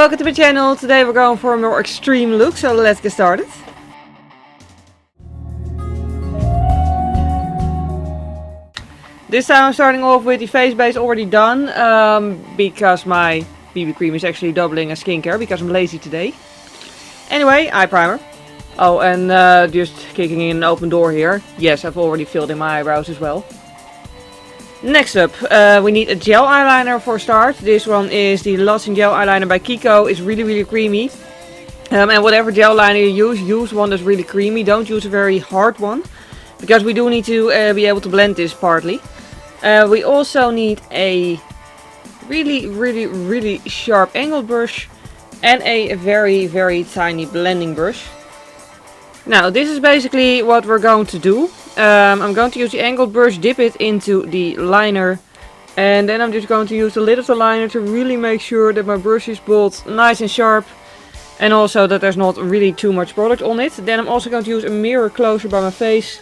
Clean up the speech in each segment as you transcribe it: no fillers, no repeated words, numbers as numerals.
welcome to my channel. Today we're going for a more extreme look, so let's get started. This time I'm starting off with the face base already done, because my BB cream is actually doubling as skincare because I'm lazy today. Anyway, eye primer. Oh, and just kicking in an open door here. Yes, I've already filled in my eyebrows as well. Next up, we need a gel eyeliner for a start. This one is the Lasting Gel eyeliner by KIKO. It's really creamy. And whatever gel liner you use one that's really creamy. Don't use a very hard one, because we do need to be able to blend this partly. We also need a really sharp angled brush and a very tiny blending brush. Now this is basically what we're going to do. I'm going to use the angled brush, dip it into the liner, and then I'm just going to use the lid of the liner to really make sure that my brush is both nice and sharp, and also that there's not really too much product on it. Then I'm also going to use a mirror closer by my face.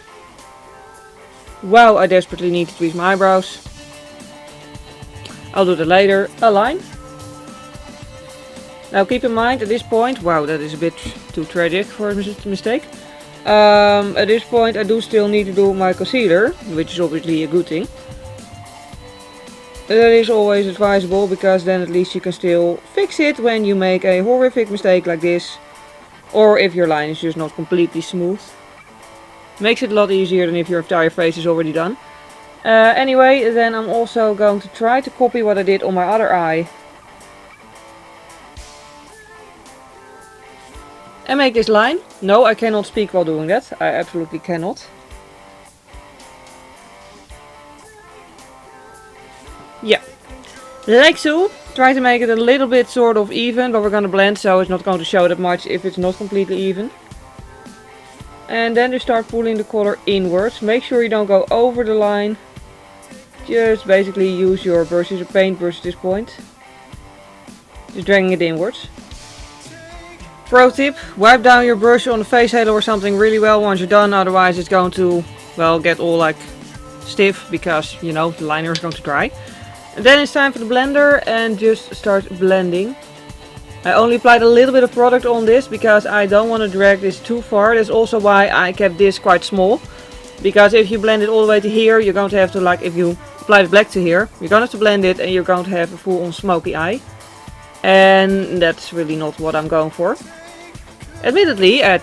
Wow, I desperately need to tweeze my eyebrows. I'll do that later. Align. Now keep in mind at this point, wow, that is a bit too tragic for a mistake. At this point I do still need to do my concealer, which is obviously a good thing. That is always advisable, because then at least you can still fix it when you make a horrific mistake like this. Or if your line is just not completely smooth. Makes it a lot easier than if your entire face is already done. Anyway, then I'm also going to try to copy what I did on my other eye. And make this line. No, I cannot speak while doing that. I absolutely cannot. Yeah. Like so. Try to make it a little bit sort of even, but we're going to blend, so it's not going to show that much if it's not completely even. And then just start pulling the color inwards. Make sure you don't go over the line. Just basically use your brush as a paintbrush at this point. Just dragging it inwards. Pro tip, wipe down your brush on the face handle or something really well once you're done, otherwise it's going to, well, get all like stiff, because, you know, the liner is going to dry. And then it's time for the blender and just start blending. I only applied a little bit of product on this because I don't want to drag this too far. That's also why I kept this quite small, because if you blend it all the way to here, you're going to have to, like, if you apply the black to here, you're going to have to blend it and you're going to have a full on smoky eye. And that's really not what I'm going for. Admittedly, at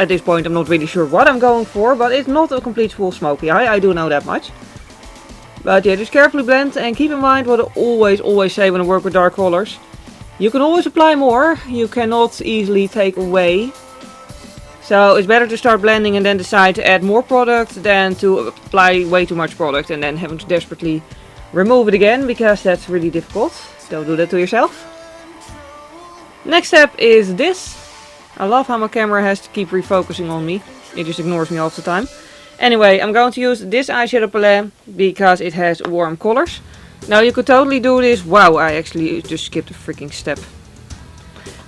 this point I'm not really sure what I'm going for, but it's not a complete full smoky eye, I do know that much. But yeah, just carefully blend, and keep in mind what I always say when I work with dark colors. You can always apply more, you cannot easily take away. So it's better to start blending and then decide to add more product than to apply way too much product and then having to desperately remove it again, because that's really difficult. Don't do that to yourself. Next step is this. I love how my camera has to keep refocusing on me. It just ignores me all the time. Anyway, I'm going to use this eyeshadow palette because it has warm colors. Now you could totally do this. Wow, I actually just skipped a freaking step.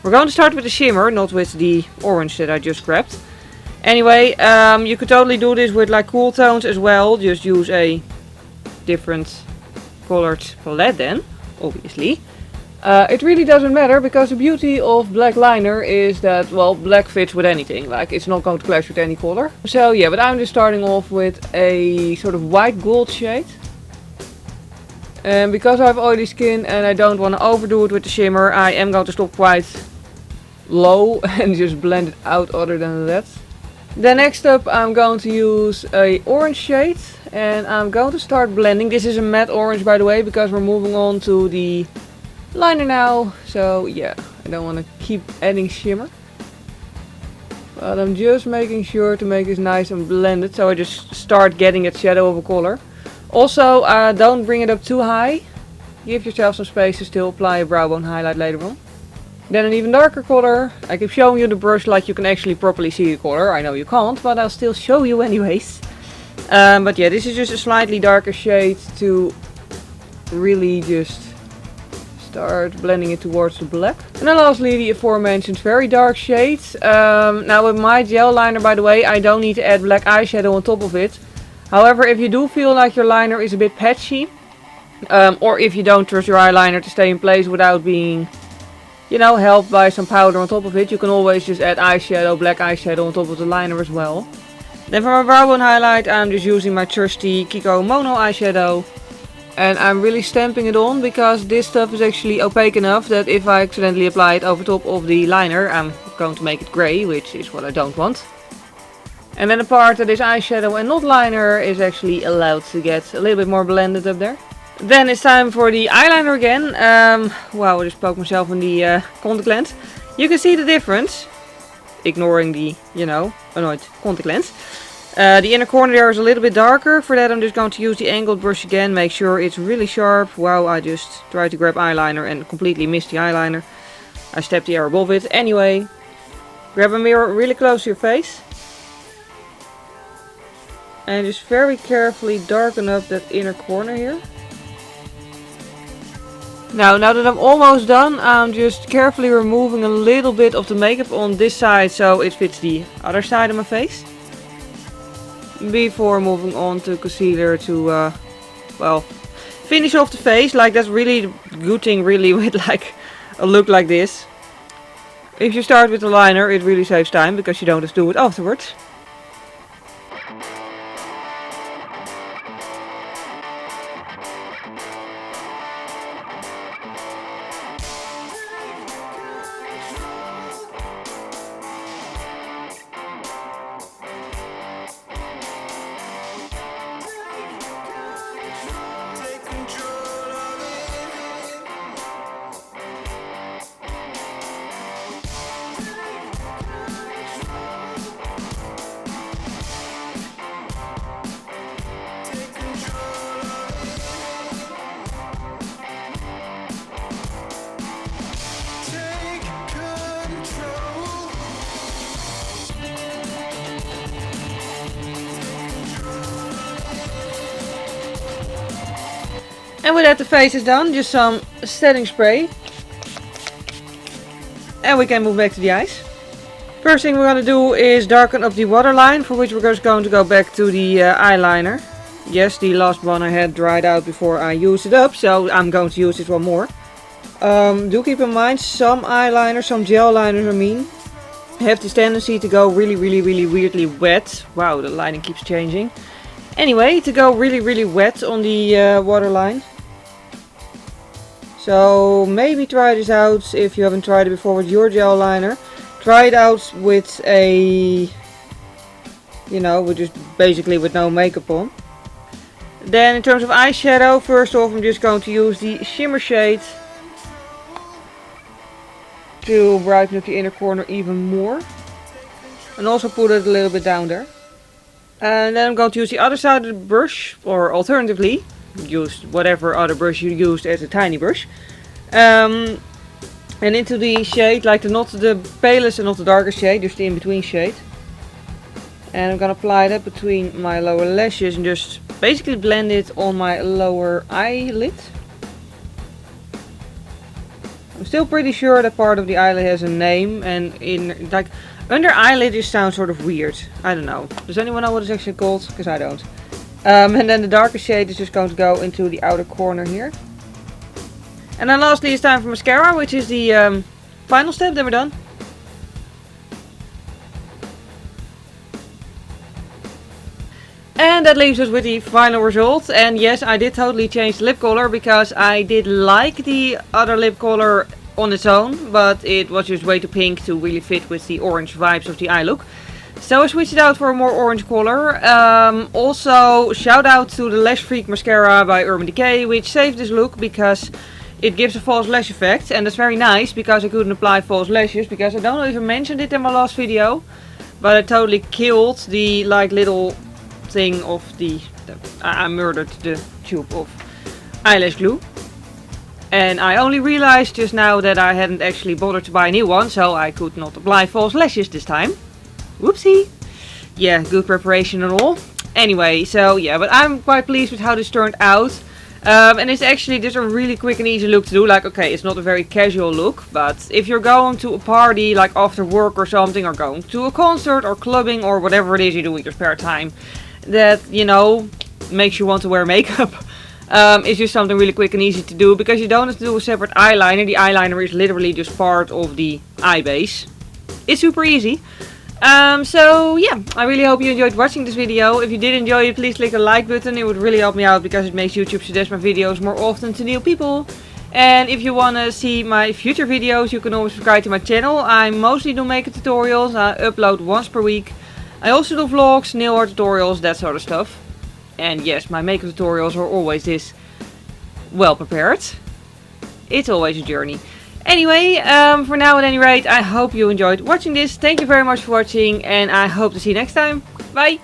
We're going to start with the shimmer, not with the orange that I just grabbed. Anyway, you could totally do this with like cool tones as well. Just use a different colored palette then, obviously. It really doesn't matter, because the beauty of black liner is that, well, black fits with anything. Like, it's not going to clash with any color. So yeah, but I'm just starting off with a sort of white gold shade. And because I have oily skin and I don't want to overdo it with the shimmer, I am going to stop quite low and just blend it out other than that. Then next up I'm going to use a orange shade and I'm going to start blending. This is a matte orange, by the way, because we're moving on to the liner now, so yeah, I don't want to keep adding shimmer, but I'm just making sure to make this nice and blended, so I just start getting that shadow of a color. Also, don't bring it up too high, give yourself some space to still apply a brow bone highlight later on. Then an even darker color. I keep showing you the brush like you can actually properly see the color. I know you can't, but I'll still show you anyways. But yeah, this is just a slightly darker shade to really just start blending it towards the black. And then lastly, the aforementioned very dark shades. Now with my gel liner, by the way, I don't need to add black eyeshadow on top of it. However, if you do feel like your liner is a bit patchy, or if you don't trust your eyeliner to stay in place without being you know, helped by some powder on top of it. You can always just add eyeshadow, black eyeshadow on top of the liner as well. Then for my brow bone highlight, I'm just using my trusty KIKO Mono eyeshadow. And I'm really stamping it on because this stuff is actually opaque enough that if I accidentally apply it over top of the liner, I'm going to make it grey, which is what I don't want. And then the part that is eyeshadow and not liner is actually allowed to get a little bit more blended up there. Then it's time for the eyeliner again. Wow, I just poked myself in the contact lens. You can see the difference. Ignoring the, you know, annoyed contact lens. The inner corner there is a little bit darker. For that I'm just going to use the angled brush again. Make sure it's really sharp. Wow, I just tried to grab eyeliner and completely missed the eyeliner. I stepped the air above it. Anyway, grab a mirror really close to your face. And just very carefully darken up that inner corner here. Now that I'm almost done, I'm just carefully removing a little bit of the makeup on this side so it fits the other side of my face. Before moving on to concealer to, well, finish off the face. Like, that's really good thing really with like a look like this. If you start with the liner, it really saves time because you don't have to do it afterwards. And with that the face is done, just some setting spray. And we can move back to the eyes. First thing we're going to do is darken up the waterline, for which we're just going to go back to the eyeliner. Yes, the last one I had dried out before I used it up, so I'm going to use this one more. Do keep in mind, some eyeliner, some gel liners I mean, have this tendency to go really weirdly wet. Wow, the lighting keeps changing. Anyway, to go really wet on the waterline. So maybe try this out if you haven't tried it before with your gel liner. Try it out with a, you know, with just basically with no makeup on. Then in terms of eyeshadow, first off I'm just going to use the shimmer shade to brighten up the inner corner even more. And also put it a little bit down there. And then I'm going to use the other side of the brush, or alternatively, use whatever other brush you used as a tiny brush. And into the shade, like not the palest and not the darkest shade, just the in-between shade. And I'm going to apply that between my lower lashes and just basically blend it on my lower eyelid. I'm still pretty sure that part of the eyelid has a name, and in like under eyelid just sounds sort of weird. I don't know. Does anyone know what it's actually called? Because I don't. And then the darker shade is just going to go into the outer corner here. And then lastly it's time for mascara, which is the final step, then we're done. And that leaves us with the final result. And yes, I did totally change the lip color because I did like the other lip color on its own, but it was just way too pink to really fit with the orange vibes of the eye look. So I switched it out for a more orange color. Also, shout out to the Lash Freak mascara by Decay, which saved this look because it gives a false lash effect. And that's very nice because I couldn't apply false lashes, because I don't know if I mentioned it in my last video, but I totally killed the like little thing of the I murdered the tube of eyelash glue. And I only realized just now that I hadn't actually bothered to buy a new one, so I could not apply false lashes this time. Whoopsie. Yeah, good preparation and all. Anyway, so yeah, but I'm quite pleased with how this turned out. And it's actually just a really quick and easy look to do. Like, okay, it's not a very casual look, but if you're going to a party, like after work or something, or going to a concert or clubbing or whatever it is you do with your spare time, that, you know, makes you want to wear makeup. It's just something really quick and easy to do because you don't have to do a separate eyeliner. The eyeliner is literally just part of the eye base. It's super easy. So yeah, I really hope you enjoyed watching this video. If you did enjoy it, please click the like button. It would really help me out because it makes YouTube suggest my videos more often to new people. And if you want to see my future videos, you can always subscribe to my channel. I mostly do makeup tutorials. I upload once per week. I also do vlogs, nail art tutorials, that sort of stuff. And yes, my makeup tutorials are always this well prepared. It's always a journey. Anyway, for now at any rate, I hope you enjoyed watching this. Thank you very much for watching and I hope to see you next time. Bye!